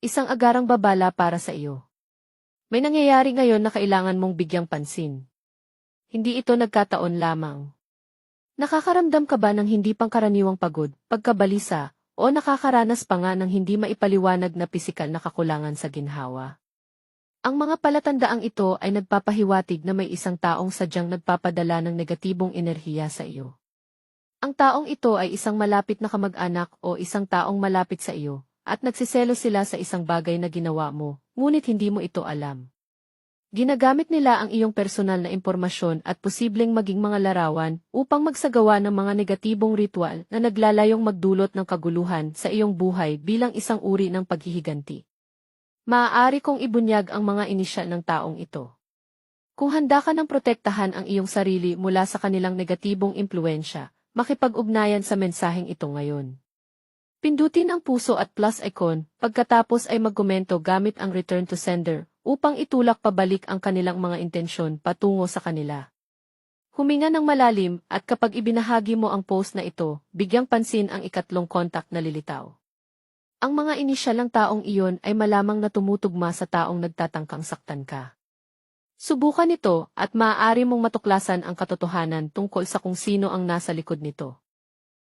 Isang agarang babala para sa iyo. May nangyayari ngayon na kailangan mong bigyang pansin. Hindi ito nagkataon lamang. Nakakaramdam ka ba ng hindi pangkaraniwang pagod, pagkabalisa, o nakakaranas pa nga ng hindi maipaliwanag na pisikal na kakulangan sa ginhawa? Ang mga palatandaang ito ay nagpapahiwatig na may isang taong sadyang nagpapadala ng negatibong enerhiya sa iyo. Ang taong ito ay isang malapit na kamag-anak o isang taong malapit sa iyo, at nagsiselo sila sa isang bagay na ginawa mo, ngunit hindi mo ito alam. Ginagamit nila ang iyong personal na impormasyon at posibleng maging mga larawan upang magsagawa ng mga negatibong ritual na naglalayong magdulot ng kaguluhan sa iyong buhay bilang isang uri ng paghihiganti. Maaari kong ibunyag ang mga inisyal ng taong ito. Kung handa ka ng protektahan ang iyong sarili mula sa kanilang negatibong impluensya, makipag-ugnayan sa mensaheng ito ngayon. Pindutin ang puso at plus icon, pagkatapos ay magkomento gamit ang return to sender, upang itulak pabalik ang kanilang mga intensyon patungo sa kanila. Huminga ng malalim at kapag ibinahagi mo ang post na ito, bigyang pansin ang ikatlong contact na lilitaw. Ang mga inisyal ng taong iyon ay malamang na tumutugma sa taong nagtatangkang saktan ka. Subukan ito at maaari mong matuklasan ang katotohanan tungkol sa kung sino ang nasa likod nito.